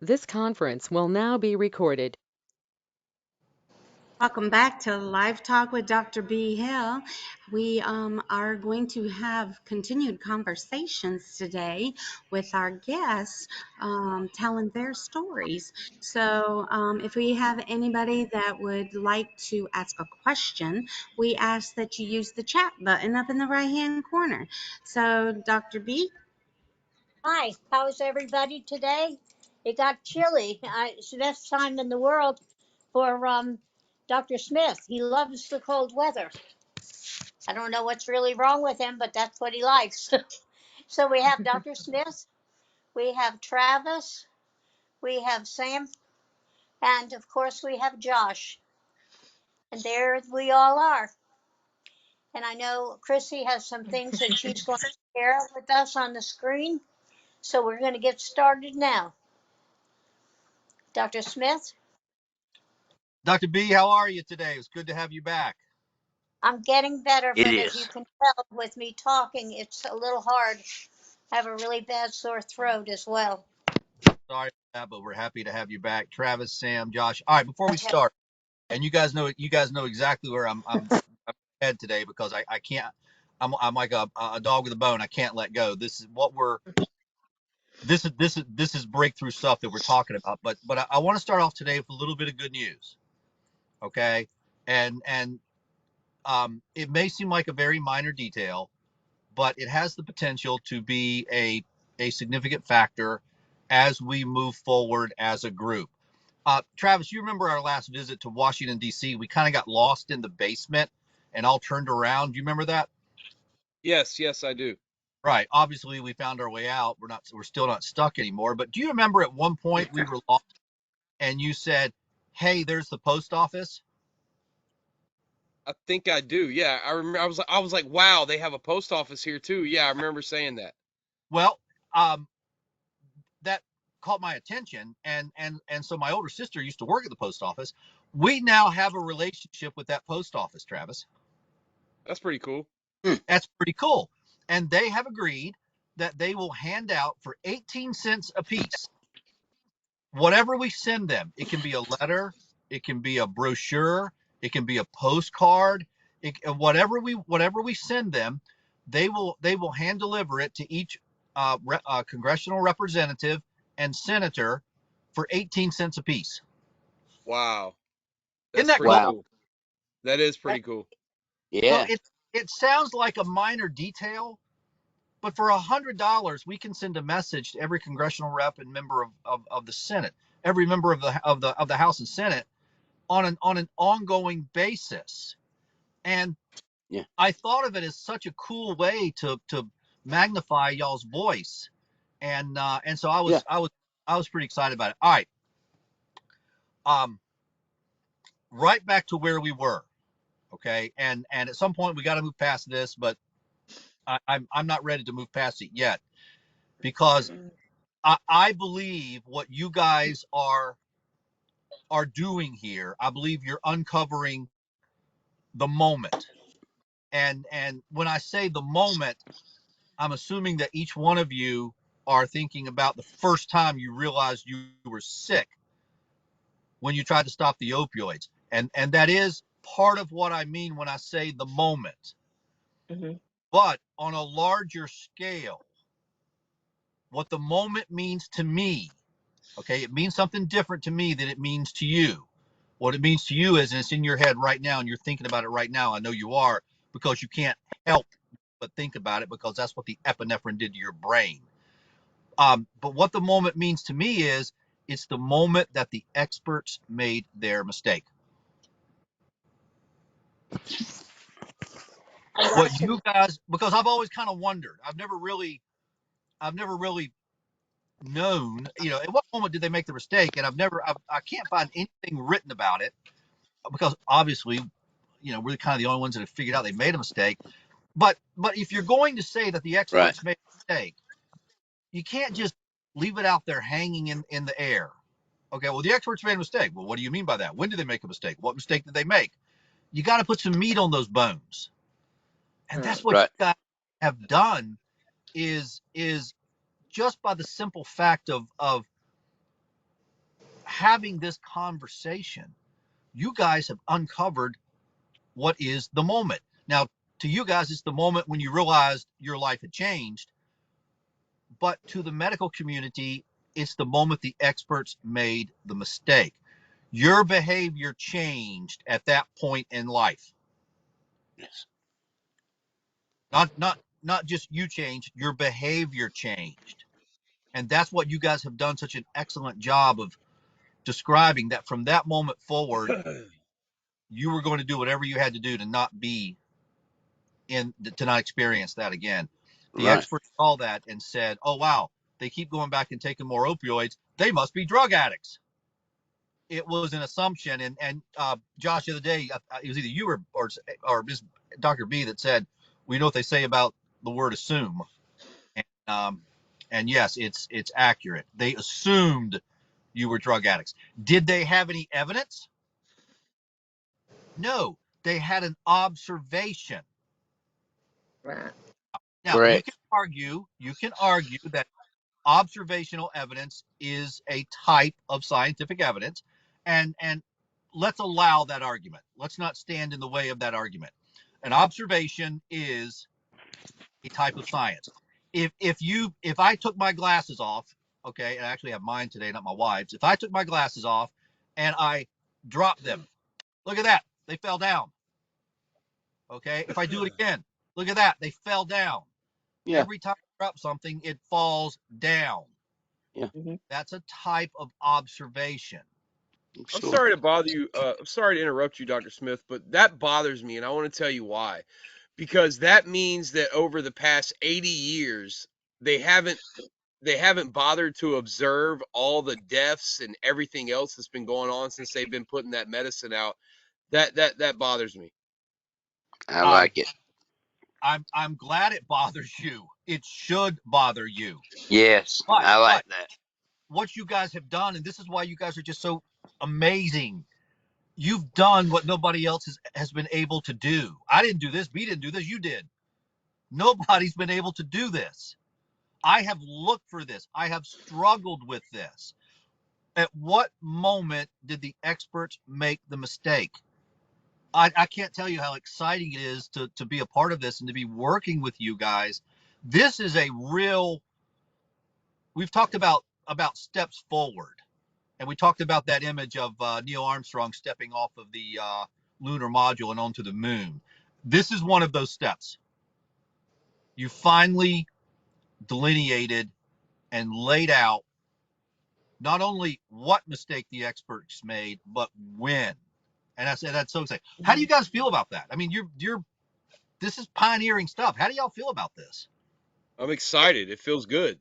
This conference will now be recorded. Welcome back to Live Talk with Dr. B. Hill. We are going to have continued conversations today with our guests telling their stories. So, if we have anybody that would like to ask a question, we ask that you use the chat button up in the right hand corner. So, Dr. B. Hi, how's everybody today? It got chilly. It's the best time in the world for Dr. Smith. He loves the cold weather. I don't know what's really wrong with him, but that's what he likes. So we have Dr. Smith, we have Travis, we have Sam, and of course we have Josh. And there we all are. And I know Chrissy has some things that she's going to share with us on the screen. So we're going to get started now. Dr. Smith? Dr. B, how are you today? It's good to have you back. I'm getting better, It but as you is. can tell with me talking, it's a little hard. I have a really bad sore throat as well. Sorry for that, but we're happy to have you back. Travis, Sam, Josh. All right, before we Okay. start, and you guys know exactly where I'm head today because I can't. I'm like a dog with a bone. I can't let go. This is what we're. This is breakthrough stuff that we're talking about. But I want to start off today with a little bit of good news. Okay, and it may seem like a very minor detail, but it has the potential to be a significant factor as we move forward as a group. Travis, you remember our last visit to Washington, D.C.? We kind of got lost in the basement and all turned around. Do you remember that? Yes, I do. Right. Obviously, we found our way out. We're still not stuck anymore. But do you remember at one point we were lost and you said, "Hey, there's the post office"? I think I do. Yeah, I remember. I was like, wow, they have a post office here too. Yeah, I remember saying that. Well, that caught my attention, and so my older sister used to work at the post office. We now have a relationship with that post office, Travis. That's pretty cool. Hmm. That's pretty cool. And they have agreed that they will hand out for 18 cents a piece whatever we send them. It can be a letter, it can be a brochure, it can be a postcard, whatever we send them, they will hand deliver it to each congressional representative and senator for 18 cents a piece. Wow, Isn't that's that pretty cool? Wow. cool. That is pretty cool. So Yeah. it sounds like a minor detail, but for $100, we can send a message to every congressional rep and member of the Senate, every member of the House and Senate on an ongoing basis. And Yeah. I thought of it as such a cool way to magnify y'all's voice. And so Yeah. I was pretty excited about it. All right. Um, right back to where we were. Okay. And at some point we got to move past this, but I'm not ready to move past it yet because I believe what you guys are doing here. I believe you're uncovering the moment. And when I say the moment, I'm assuming that each one of you are thinking about the first time you realized you were sick when you tried to stop the opioids. And that is part of what I mean when I say the moment. Mm-hmm. But on a larger scale, what the moment means to me, okay, it means something different to me than it means to you. What it means to you is, and it's in your head right now, and you're thinking about it right now. I know you are, because you can't help but think about it because that's what the epinephrine did to your brain. But what the moment means to me is it's the moment that the experts made their mistake. What you guys, because I've always kind of wondered, I've never really known, at what moment did they make the mistake? And I can't find anything written about it because obviously, we're kind of the only ones that have figured out they made a mistake. But if you're going to say that the Right. experts made a mistake, you can't just leave it out there hanging in the air. Okay, well, the experts made a mistake. Well, what do you mean by that? When did they make a mistake? What mistake did they make? You got to put some meat on those bones. And that's what Right. you guys have done is just by the simple fact of having this conversation, you guys have uncovered what is the moment. Now, to you guys, it's the moment when you realized your life had changed. But to the medical community, it's the moment the experts made the mistake. Your behavior changed at that point in life. Yes. Not just you changed, your behavior changed. And that's what you guys have done such an excellent job of describing, that from that moment forward, you were going to do whatever you had to do to not be to not experience that again. The Right. experts saw that and said, oh, wow, they keep going back and taking more opioids. They must be drug addicts. It was an assumption. And Josh, the other day, it was either you or Dr. B that said, we know what they say about the word assume. And yes, it's accurate. They assumed you were drug addicts. Did they have any evidence? No, they had an observation. Right. Now, Correct. you can argue that observational evidence is a type of scientific evidence, and let's allow that argument. Let's not stand in the way of that argument. An observation is a type of science. If I took my glasses off, okay, and I actually have mine today, not my wife's. If I took my glasses off and I dropped them, look at that, they fell down. Okay, if I do it again, look at that, they fell down. Yeah. Every time I drop something, it falls down. Yeah. Mhm. That's a type of observation. I'm Sure. sorry to bother you. I'm sorry to interrupt you, Dr. Smith, but that bothers me, and I want to tell you why. Because that means that over the past 80 years, they haven't bothered to observe all the deaths and everything else that's been going on since they've been putting that medicine out. That bothers me. I Um, like it. I'm glad it bothers you. It should bother you. Yes, But I like that. what you guys have done, and this is why you guys are just so amazing. You've done what nobody else has been able to do. I didn't do this. B didn't do this. You did. Nobody's been able to do this. I have looked for this. I have struggled with this. At what moment did the experts make the mistake? I can't tell you how exciting it is to be a part of this and to be working with you guys. This is a real, we've talked about steps forward. And we talked about that image of Neil Armstrong stepping off of the lunar module and onto the moon. This is one of those steps. You finally delineated and laid out not only what mistake the experts made, but when. And that's so exciting. How do you guys feel about that? I mean, this is pioneering stuff. How do y'all feel about this? I'm excited. It feels good.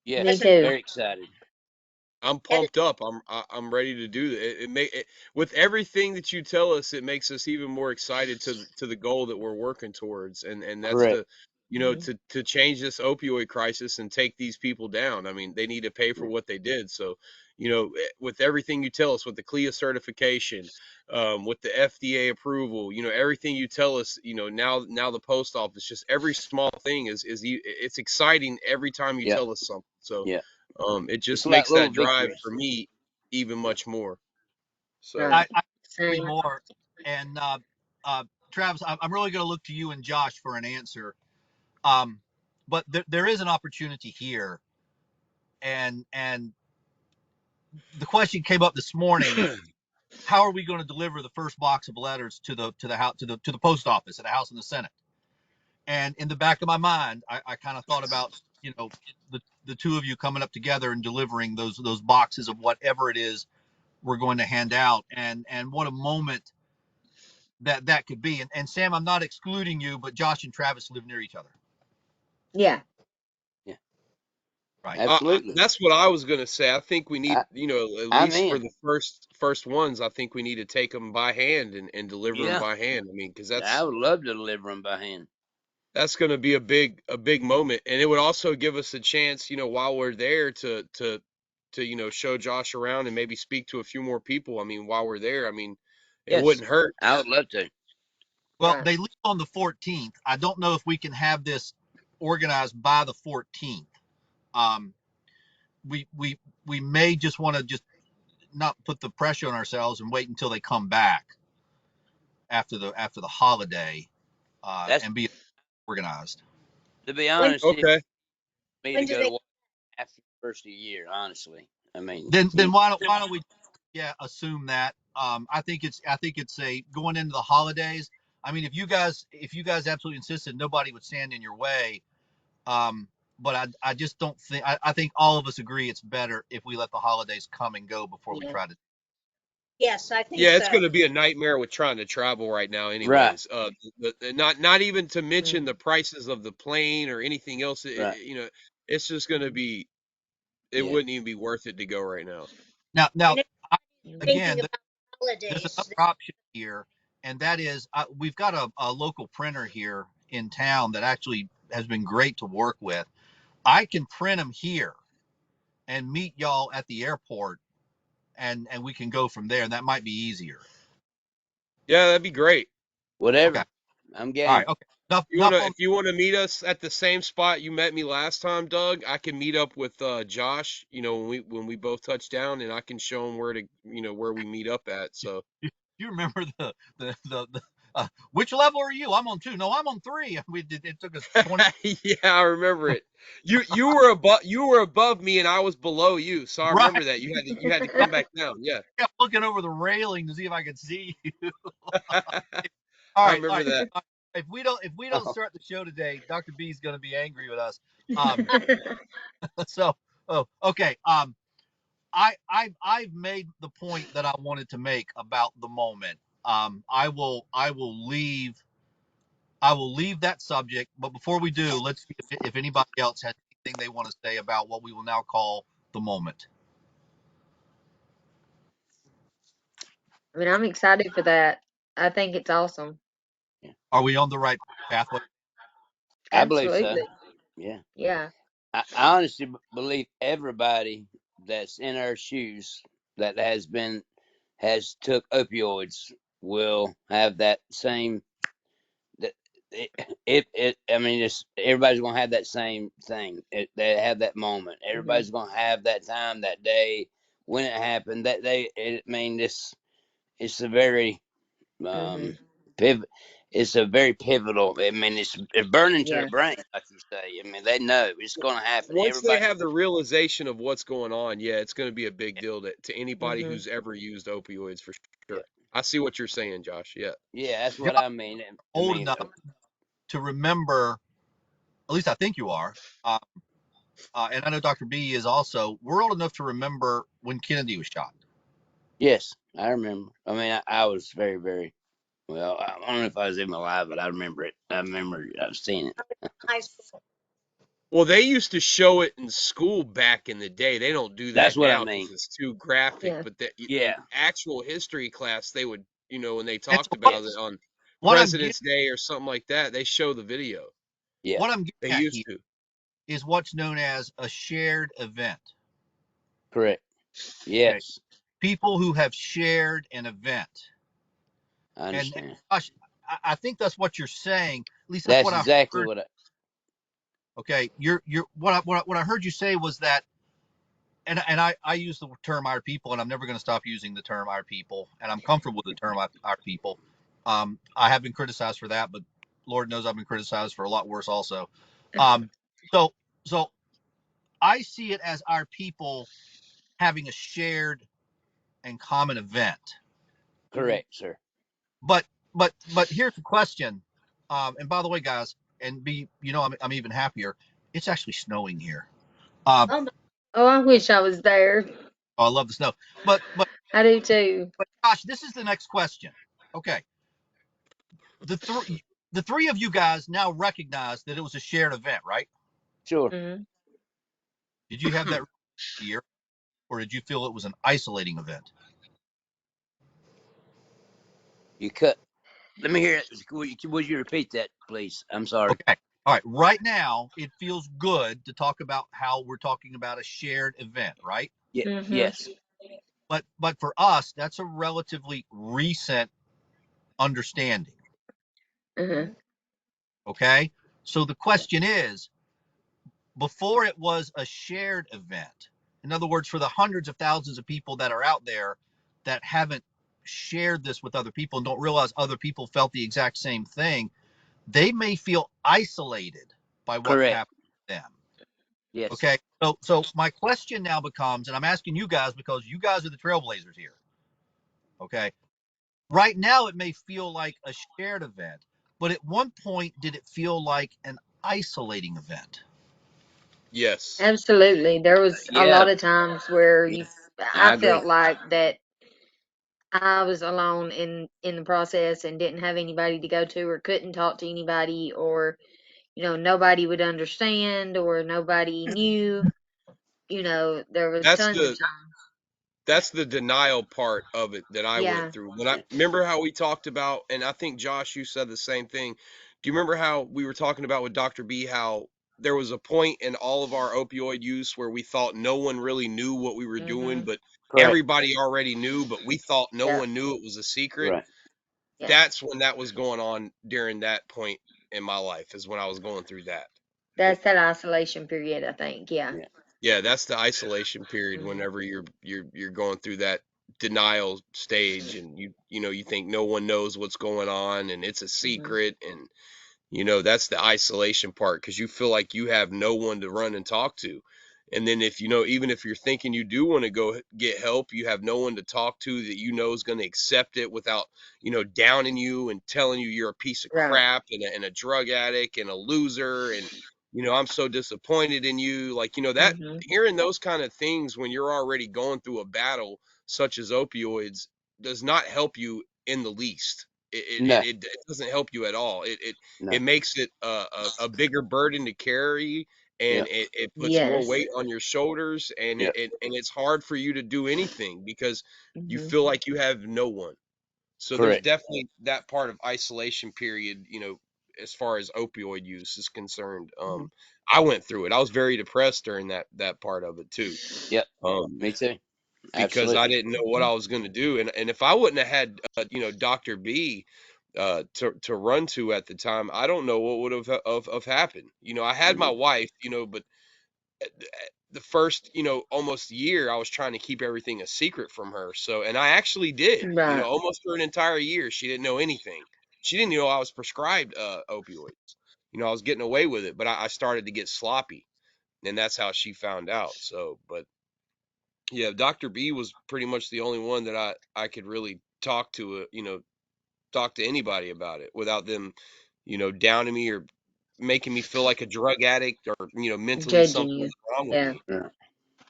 Me Yes, too. very excited. I'm pumped up. I'm ready to do it. With everything that you tell us, it makes us even more excited to the goal that we're working towards, and that's Correct. Mhm. to change this opioid crisis and take these people down. I mean, they need to pay for Yeah. what they did. So, with everything you tell us, with the CLIA certification, with the FDA approval, everything you tell us, now the post office, just every small thing it's exciting every time you Yeah. tell us something. So. Yeah. It It's just like makes little that drive victories. for me even much more. So Right. I agree Same. more. And Travis, I'm really going to look to you and Josh for an answer. But there is an opportunity here, and the question came up this morning: how are we going to deliver the first box of letters to the house to the post office at the House and the Senate? And in the back of my mind, I kind of thought about the two of you coming up together and delivering those boxes of whatever it is we're going to hand out, and what a moment that could be. And Sam, I'm not excluding you, but Josh and Travis live near each other, Yeah. Yeah. right? Absolutely. that's what I was gonna say. I think we I, need, at I'm least for in. the first ones, I think we need to take them by hand and deliver them Yeah. by hand. I mean, because I would love to deliver them by hand. that's going to be a big moment, and it would also give us a chance, while we're there to show Josh around and maybe speak to a few more people. I mean, while we're there, I mean, it Yes. wouldn't hurt. I would love to. Well, Right. they leave on the 14th. I don't know if we can have this organized by the 14th. Um, we may just want to just not put the pressure on ourselves and wait until they come back after the holiday, That's and be organized. to be When honest, it Okay. me when to do go they? to work after the first of the year. Honestly, I mean, Then why don't we assume that? I think it's a going into the holidays. I mean, if you guys absolutely insisted, nobody would stand in your way. But I just don't think I think all of us agree it's better if we let the holidays come and go before we Yeah. try to. Yes, I think Yeah, it's so. going to be a nightmare with trying to travel right now, right, anyways. Not even to mention Mm. the prices of the plane or anything else. right, It's just going to be. It yeah. wouldn't even be worth it to go right now. Now And I, Mhm. again, thinking about there's holidays. another option here, and that is we've got a local printer here in town that actually has been great to work with. I can print them here and meet y'all at the airport, and we can go from there. And that might be easier. Yeah, that'd be great. Okay. Whatever. I'm All game. right. Okay. Enough. You Enough wanna on. if you wanna meet us at the same spot you met me last time, Doug, I can meet up with Josh. When we both touch down, and I can show him where we meet up at. So You remember the which level are you? I'm on 2. No, I'm on 3. We did. It took us 20. yeah, I remember it. You were above me, and I was below you. So I Right. remember that you had to come back down. Yeah, I kept looking over the railing to see if I could see you. I All right. All remember right. that. If we don't Oh, start the show today, Dr. B is going to be angry with us. Um. So. Oh. Okay. I've made the point that I wanted to make about the moment. I will leave that subject, but before we do, let's see if anybody else has anything they want to say about what we will now call the moment. I mean, I'm excited for that. I think it's awesome. yeah. Are we on the right pathway? I believe so. Absolutely. Yeah. Yeah. I honestly believe everybody that's in our shoes that has took opioids will have that same that I mean it's everybody's gonna have that same thing. They have that moment. Hmm. Everybody's gonna have that time, that day when it happened. That day. I mean this. It's a very Hmm. um pivot. It's a very pivotal. I mean, it's burning to the Yeah. brain, like you say. I mean, they know it's going to happen. Once they Everybody. have the realization of what's going on, yeah, it's going to be a big deal to anybody Hmm. who's ever used opioids for Yeah, sure. I see what you're saying, Josh. Yeah. yeah, that's Y'all what I mean. I old mean, enough to remember, at least I think you are, and I know Dr. B is also. We're old enough to remember when Kennedy was shot. yes, I remember. I mean, I was very, very well. I don't know if I was even alive, but I remember it. I remember I've seen it. High school. Well, they used to show it in school back in the day. They don't do That's that what I now because mean. it's too graphic. Yeah. But that in Yeah, actual history class, they would, when they And so talked about it yes, on what I'm getting President's Day or something like that, they show the video. yeah, what I'm getting They at used here to. is what's known as a shared event. correct. Okay, Yes, people who have shared an event, I and understand. gosh, I think that's what you're saying. At least that's That's what I exactly heard. what I. Okay, you're what I heard you say was that, and I use the term our people, and I'm never going to stop using the term our people, and I'm comfortable with the term our people. I have been criticized for that, but Lord knows I've been criticized for a lot worse also. Um, so so I see it as our people having a shared and common event. Hmm. Correct, sir. But but here's the question. And by the way, guys, and be I'm even happier. It's actually snowing here. Um, Oh my, Oh, I wish I was there. I love the snow. But I do too. but gosh, this is the next question. Okay, the three of you guys now recognize that it was a shared event, right? Sure. Hmm. Did you have that year, or did you feel it was an isolating event? You cut. Let me hear it. Would you repeat that, please? I'm sorry. Okay. All right. Right now, it feels good to talk about how we're talking about a shared event, right? Yeah. Hmm. Yes. But for us, that's a relatively recent understanding. Hmm. Okay. So the question is, before it was a shared event, In other words, for the hundreds of thousands of people that are out there that haven't shared this with other people and don't realize other people felt the exact same thing, they may feel isolated by what Correct. happened to them. Yes. Okay. So my question now becomes, and I'm asking you guys because you guys are the trailblazers here. Okay. Right now, it may feel like a shared event, but at one point, did it feel like an isolating event? Yes. Absolutely. There was a Yeah. lot of times where Yeah. I I agree. felt like that I was alone in the process and didn't have anybody to go to or couldn't talk to anybody, or nobody would understand or nobody knew. There was That's tons of the times. that's the denial part of it that I went Yeah. through. When I remember how we talked about, and I think Josh, you said the same thing. Do you remember how we were talking about with Dr. B how there was a point in all of our opioid use where we thought no one really knew what we were doing, Mhm. but Correct. everybody already knew, but we thought no Yep. one knew it was a secret? Right. Yeah. That's when that was going on during that point in my life, is when I was going through that. Yeah. That's that isolation period, I think. Yeah. Yeah. Yeah, that's the isolation period Mhm. whenever you're going through that denial stage, and you think no one knows what's going on and it's a Mhm. secret, and that's the isolation part, because you feel like you have no one to run and talk to. And then if even if you're thinking you do want to go get help, you have no one to talk to that is going to accept it without downing you and telling you you're a piece of Right. crap and a drug addict and a loser, and I'm so disappointed in you, like that Mhm. hearing those kind of things when you're already going through a battle such as opioids does not help you in the least. No. It doesn't help you at all. It No. makes it a bigger burden to carry, and Yep. it puts more Yes. weight on your shoulders, and Yep. and it's hard for you to do anything because you Mhm. feel like you have no one. So there's Correct. definitely that part of isolation period, as far as opioid use is concerned. Mhm. I went through it. I was very depressed during that part of it too. Yep. Um, Me too. because I Absolutely. didn't know what Mhm. I was going to do. And if I wouldn't have had, Dr. B, to run to at the time, I don't know what would have happened. I had my Mm. wife, but the first, almost year, I was trying to keep everything a secret from her. So, and I actually did, Right. almost for an entire year, she didn't know anything. She didn't know I was prescribed opioids. I was getting away with it, but I started to get sloppy, and that's how she found out. So, but yeah, Dr. B was pretty much the only one that I could really talk to anybody about it without them, downing me or making me feel like a drug addict, or, mentally Judging something was you. wrong with Yeah. me. Right.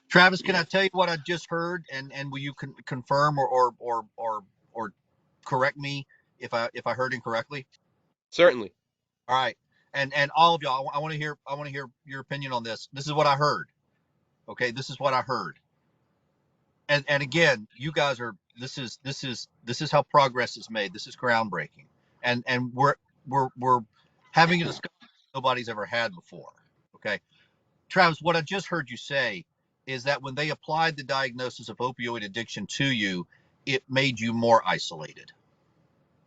Travis, can Yeah. I tell you what I just heard, and will you confirm or correct me if I heard incorrectly? Certainly. All right, and all of y'all, I want to hear your opinion on this. This is what I heard. Okay, this is what I heard. And again, you guys are this is how progress is made. This is groundbreaking, and we're having a discussion nobody's ever had before. Okay, Travis, what I just heard you say is that when they applied the diagnosis of opioid addiction to you, it made you more isolated.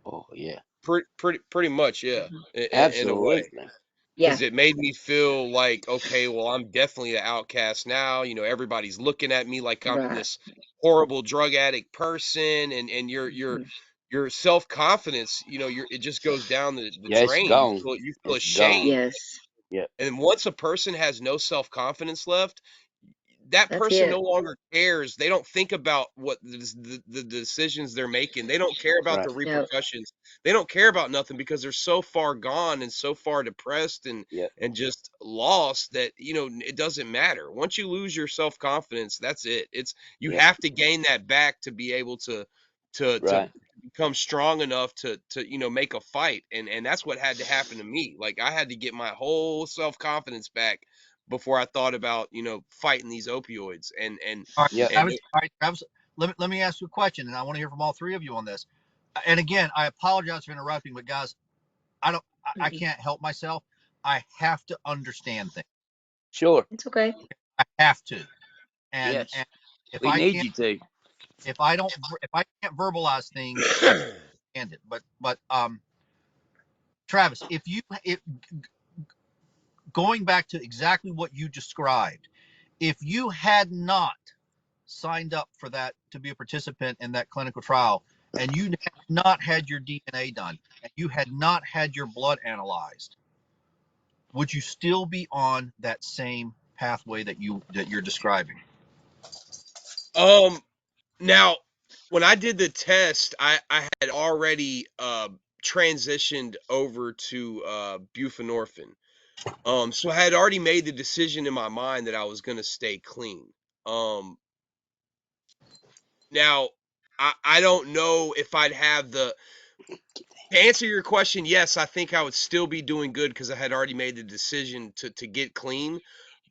Oh yeah. Pretty much, yeah, Mhm. in a way. Absolutely. Yeah. Because it made me feel like, okay, well, I'm definitely the outcast now. Everybody's looking at me like I'm Right. this horrible drug addict person, and Mhm. your self confidence, it just goes down the Yeah. It's drain. gone. You feel It's gone. ashamed, Yes. Yep. and once a person has no self confidence left, that That's person it. no longer cares. They don't think about what the decisions they're making. They don't care about Right. the No. repercussions. They don't care about nothing because they're so far gone and so far depressed Yep. and just lost that it doesn't matter. Once you lose your self-confidence, that's it. You Yep. have to gain that back to be able to Right. become strong enough to make a fight, and that's what had to happen to me. Like, I had to get my whole self-confidence back before I thought about, fighting these opioids, All right, Yep. and Travis. All right, Travis. Let me ask you a question, and I want to hear from all three of you on this. And again, I apologize for interrupting, but guys, I don't, I Mhm. can't help myself. I have to understand things. Sure. It's okay. I have to, and Yes. if We I need can't, you to. if I can't verbalize things, I can't understand it. But Travis, if going back to exactly what you described, If you had not signed up for that to be a participant in that clinical trial, and you had not had your DNA done, and you had not had your blood analyzed, would you still be on that same pathway that you're describing? Now, when I did the test, I had already transitioned over to buprenorphine. So I had already made the decision in my mind that I was going to stay clean. Um, Now, I don't know if I'd have to answer your question. Yes, I think I would still be doing good because I had already made the decision to get clean.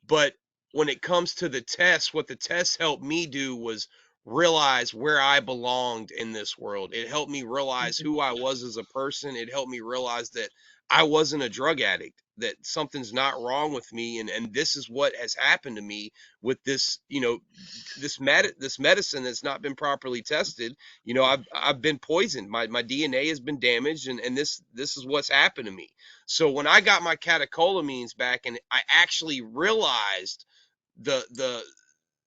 But when it comes to the test, what the test helped me do was realize where I belonged in this world. It helped me realize Mhm. who I was as a person. It helped me realize that I wasn't a drug addict, that something's not wrong with me. And this is what has happened to me with this, this medicine that's not been properly tested. I've been poisoned. My DNA has been damaged, and this is what's happened to me. So when I got my catecholamines back and I actually realized the the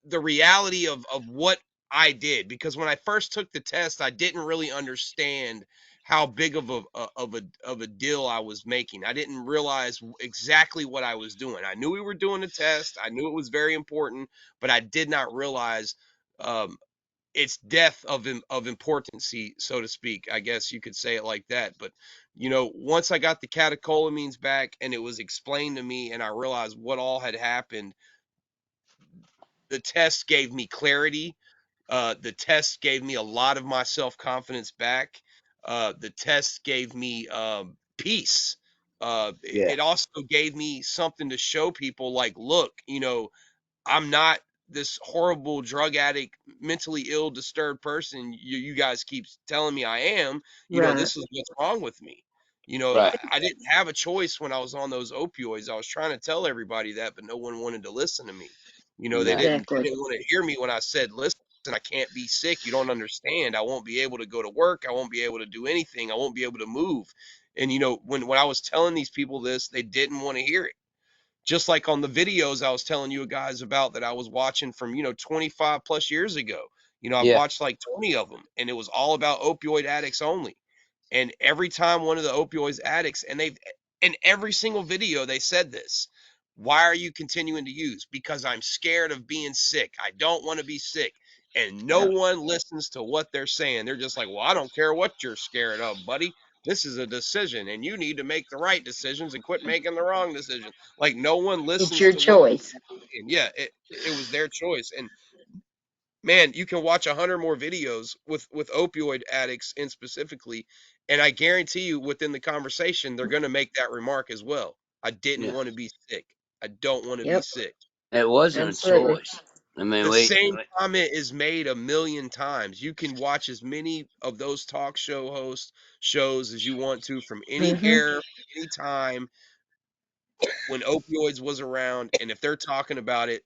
the reality of what I did, because when I first took the test, I didn't really understand how big of a deal I was making. I didn't realize exactly what I was doing. I knew we were doing a test. I knew it was very important, but I did not realize um, its depth of importancy, so to speak. I guess you could say it like that. But once I got the catecholamines back and it was explained to me and I realized what all had happened, the test gave me clarity. The test gave me a lot of my self confidence back. The test gave me peace. Yeah. It also gave me something to show people, like, look, I'm not this horrible drug addict, mentally ill, disturbed person you guys keep telling me I am. Right. This is what's wrong with me. Right. I didn't have a choice when I was on those opioids. I was trying to tell everybody that, but no one wanted to listen to me. They No. didn't they Exactly. didn't want to hear me when I said, listen, I can't be sick. You don't understand. I won't be able to go to work. I won't be able to do anything. I won't be able to move. And when I was telling these people this, they didn't want to hear it. Just like on the videos I was telling you guys about that I was watching from 25 plus years ago. I've Yeah. watched like 20 of them, and it was all about opioid addicts only. And every time one of the opioids addicts, and they've in every single video they said this: why are you continuing to use? Because I'm scared of being sick. I don't want to be sick. And no Yep. one listens to what they're saying. They're just like, well, I don't care what you're scared of, buddy. This is a decision, and you need to make the right decisions and quit making the wrong decisions. Like, no one It's listens your to what choice. they're saying. Yeah, it was their choice. And man, you can watch 100 more videos with opioid addicts in specifically, and I guarantee you within the conversation they're going to make that remark as well. I didn't Yeah. want to be sick. I don't want to be Yep. sick. It wasn't a Absolutely. choice. I mean, The we, same comment is made a million times. You can watch as many of those talk show host shows as you want to, from any Mhm. era, any time, when opioids was around, and if they're talking about it,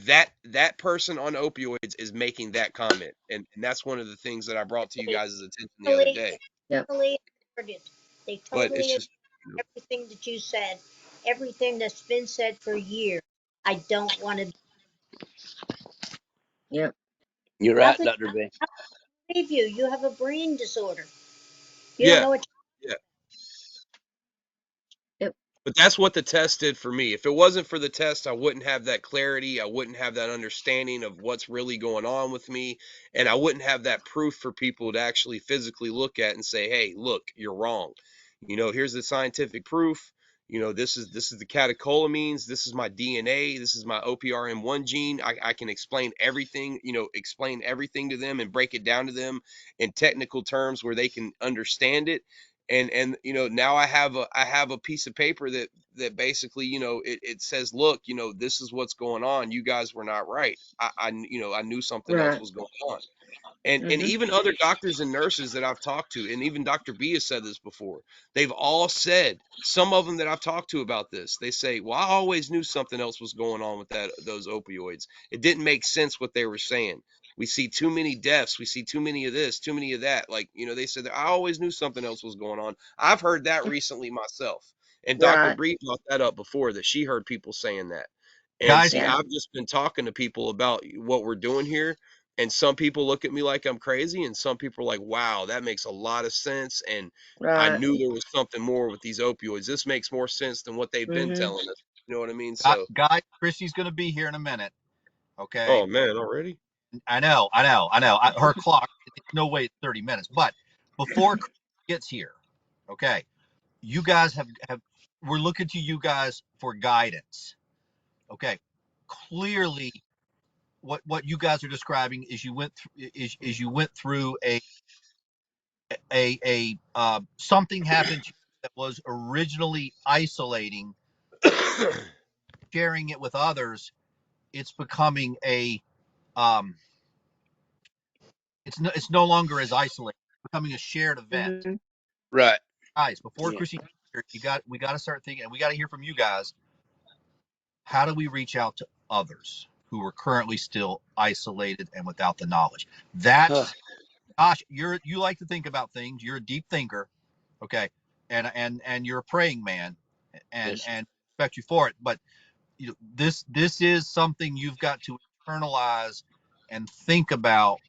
that person on opioids is making that comment. And that's one of the things that I brought to you They guys' attention the other totally, day. Yep. totally ignored it. They But it's totally ignored just, everything that you said, everything that's been said for years. I don't want to Yep. you're right, nothing. Dr. B. I believe you. You have a brain disorder. You don't yeah, know what. yeah. Yep. But that's what the test did for me. If it wasn't for the test, I wouldn't have that clarity. I wouldn't have that understanding of what's really going on with me. And I wouldn't have that proof for people to actually physically look at and say, hey, look, you're wrong. Here's the scientific proof. This is the catecholamines. This is my DNA. This is my OPRM1 gene. I can explain everything, explain everything to them and break it down to them in technical terms where they can understand it. And now I have a piece of paper that basically it says, look, this is what's going on. You guys were not right. I knew something else Right. was going on. And Mhm. even other doctors and nurses that I've talked to, and even Dr. B has said this before, they've all said, some of them that I've talked to about this, they say, well, I always knew something else was going on with those opioids. It didn't make sense what they were saying. We see too many deaths. We see too many of this, too many of that. Like, they said that I always knew something else was going on. I've heard that recently myself. And Dr. Right. Bree brought that up before, that she heard people saying that. And Guys, see, Yeah. I've just been talking to people about what we're doing here, and some people look at me like I'm crazy, and some people are like, "Wow, that makes a lot of sense." And I Right. knew there was something more with these opioids. This makes more sense than what they've been Mhm. telling us. You know what I mean? So, guys, Chrissy's going to be here in a minute. Okay. oh man, already? I know. Her clock, it's no way it's 30 minutes. But before Chrissy gets here, okay, you guys we're looking to you guys for guidance. Okay. Clearly, what you guys are describing is you went through a something happened to you that was originally isolating, sharing it with others. It's becoming um it's no longer as isolated, it's becoming a shared event. Mhm. Right. Guys, before Yeah. Chrissy, we got to start thinking, and we got to hear from you guys. How do we reach out to others who are currently still isolated and without the knowledge? Huh. That's Gosh, you like to think about things. You're a deep thinker, okay, and you're a praying man, Yes, sir. and respect you for it. But this is something you've got to internalize and think about,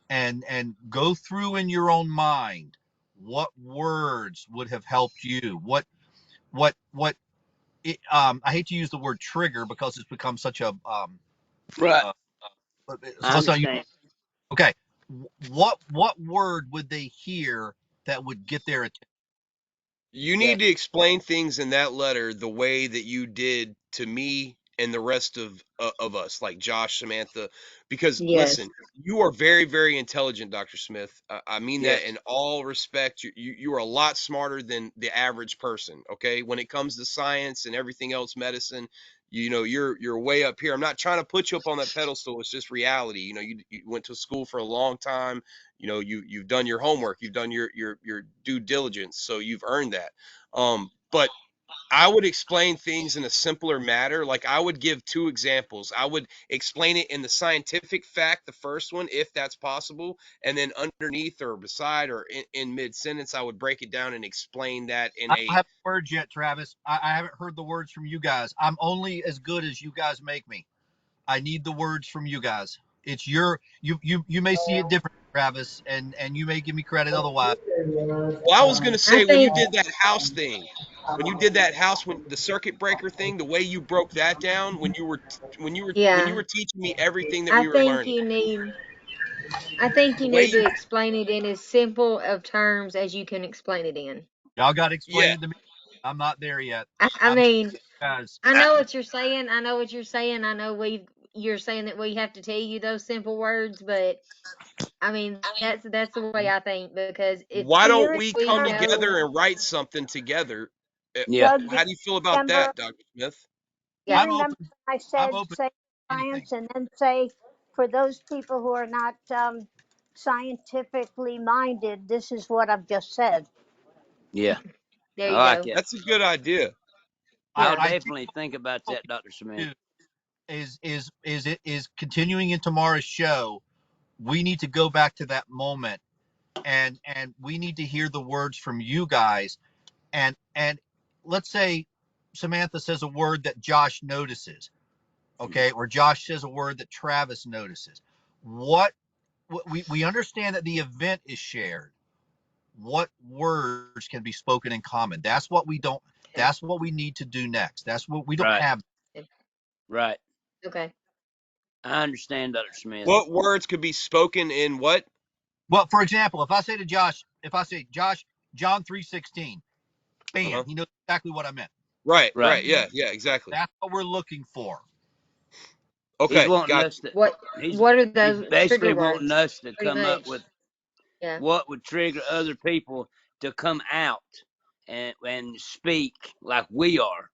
and go through in your own mind what words would have helped you. What I hate to use the word trigger because it's become such a Right. uh, I so let's not use. understand. Okay, what word would they hear that would get their attention? You need That. to explain things in that letter the way that you did to me and the rest of us, like Josh, Samantha. Because Yes. listen, you are very, very intelligent, Dr. Smith. I mean that Yes. in all respect. You are a lot smarter than the average person. Okay, when it comes to science and everything else, medicine, you're way up here. I'm not trying to put you up on that pedestal. It's just reality. You went to school for a long time. You've done your homework, you've done your due diligence, so you've earned that. But I would explain things in a simpler manner. Like, I would give two examples. I would explain it in the scientific fact, the first one, if that's possible, and then underneath or beside or in mid sentence, I would break it down and explain that in I don't a. have words yet, Travis. I haven't heard the words from you guys. I'm only as good as you guys make me. I need the words from you guys. It's you may see it different, Travis, and you may give me credit otherwise. Well, I was going to I say, when you think did that house thing, when you did that house, when the circuit breaker thing, the way you broke that down, when you yeah. were teaching me everything that I we were think learning, you need I think the you way need to you, explain it in as simple of terms as you can explain it in. Y'all got to explain yeah, it to me. I'm not there yet. I I'm mean, guys. I know what you're saying. I know what you're saying. I know you're saying that we have to tell you those simple words, but I mean that's the way I think because if why don't You we we come remember, know, together and write something together? Yeah. Doug, do How you do you feel about remember, that, Dr. Smith? do you yeah, I'm remember open. I I'm said open say to anything. science and then say for those people who are not scientifically minded, this is what I've just said. Yeah. there I you like go. that. That's a good idea. I'll Yeah, I think definitely think about what that, Dr. we Smith. do is continuing in tomorrow's show. We need to go back to that moment, and we need to hear the words from you guys. And let's say Samantha says a word that Josh notices, Mhm. okay, or Josh says a word that Travis notices. What we understand that the event is shared. What words can be spoken in common? That's what we don't. okay, That's what we need to do next. That's what we don't Right. have. Right. okay. I understand, Dr. Smith. What words could be spoken in what? Well, for example, if I say Josh, John 3:16, bam, Uh-huh. he knows exactly what I meant. Right, Right. right. Yeah, yeah, exactly. That's what we're looking for. He's Okay, wanting got us to. What He's what are he's those trigger basically wanting words? us to Pretty come up much. with Yeah. what would trigger other people to come out and speak like we are,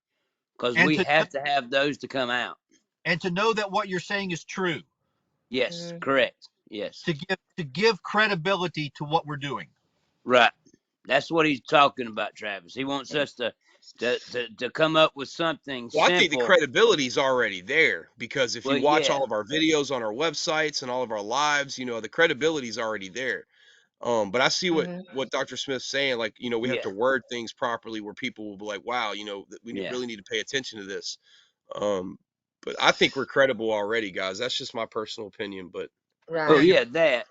because and we to have to have those to come out. and to know that what you're saying is true, Yes. Hmm. Correct. Yes. to give credibility to what we're doing. Right. That's what he's talking about, Travis. He wants us to come up with something Well, I think the simple. credibility is already there because if Well, you watch yeah. all of our videos on our websites and all of our lives, the credibility is already there. But I see what Hmm. what Dr. Smith's saying. Like, we have Yeah. to word things properly where people will be like, "Wow, we Yeah. really need to pay attention to this." Um, But I think we're credible already, guys. That's just my personal opinion. But Oh Right. yeah, that.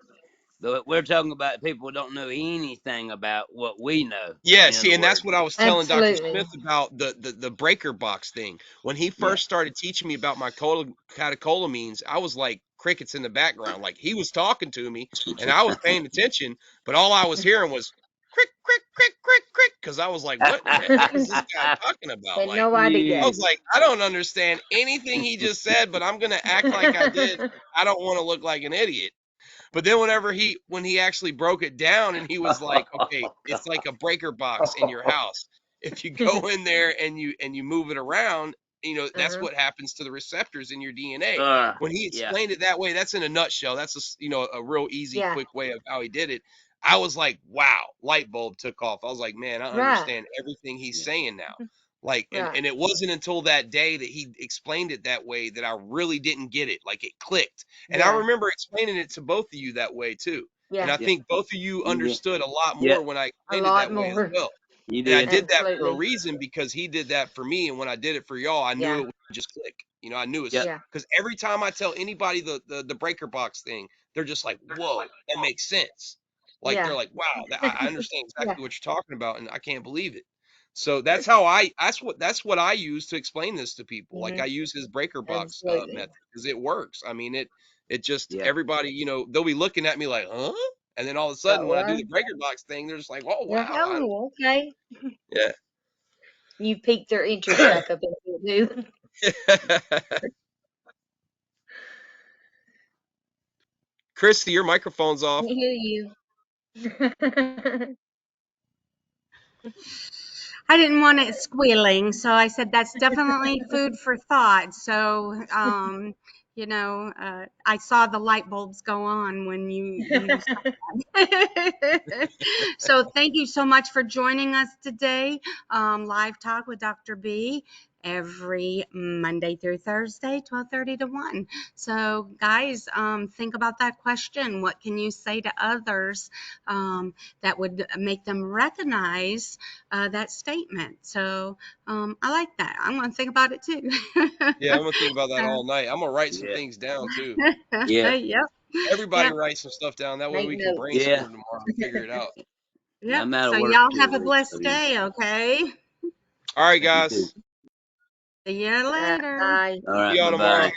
But we're talking about people who don't know anything about what we know. yeah, In see, other and that's words. what I was telling Dr. Smith Absolutely. about the breaker box thing. When he Yeah. first started teaching me about my catecholamines, I was like crickets in the background. Like he was talking to me and I was paying attention, but all I was hearing was crick, crick, crick, crick, crick, because I was like, what in the heck is this guy talking about? Had Like, no I idea. was like, I don't understand anything he just said, but I'm gonna act like I did. I don't want to look like an idiot. But then when he actually broke it down and he was like, okay, it's like a breaker box in your house. If you go in there and you move it around, that's Uh-huh. what happens to the receptors in your DNA. When he Yeah. explained it that way, that's in a nutshell. That's a real easy, Yeah. quick way of how he did it. I was like, wow, light bulb took off. I was like, man, I Right. understand everything he's Yeah. saying now. Like, Right. and it wasn't until that day that he explained it that way that I really didn't get it. Like it clicked. And I Yeah. remember explaining it to both of you that way too. And Yeah. I Yeah. think both of you Yeah. understood a lot Yeah. more when I A explained it lot that way as more. well. You And I did. did that for a Absolutely. reason because he did that for me. And when I did it for y'all, I knew Yeah. it would just click. I knew Yeah. it's Yeah. because every time I tell anybody the breaker box thing, they're just like, whoa, that makes sense. Like they're Yeah. like, wow, I understand Yeah. exactly what you're talking about, and I can't believe it. So that's what I use to explain this to people. Like Mhm. I use his breaker box Absolutely. method because it works. I mean, it just Yeah. everybody, they'll be looking at me like, huh? And then all of a sudden when I do Well, the breaker box thing, they're just like, oh yeah. wow, Oh, okay. yeah. You piqued their interest back up into it too. Christy, your microphone's I off. hear you. I didn't want it squealing, so I said that's definitely food for thought. So, I saw the light bulbs go on when you said. So thank you so much for joining us today. Live talk with Dr. B every Monday through Thursday, 12:30 to 1. So guys, think about that question. What can you say to others that would make them recognize that statement? So I like that. I'm going to think about it too. Yeah, I'm gonna think about that all night. I'm gonna write some Yeah. things down too. Yeah. Yep. Everybody Yep. write some stuff down. That way Make we can notes. Yeah. brainstorm tomorrow and figure it out. Yep. I'm out So of work y'all have a 2 weeks. blessed So yeah. day, okay? All right, You too. guys. See you later. Bye. All See right. y'all Bye bye. tomorrow.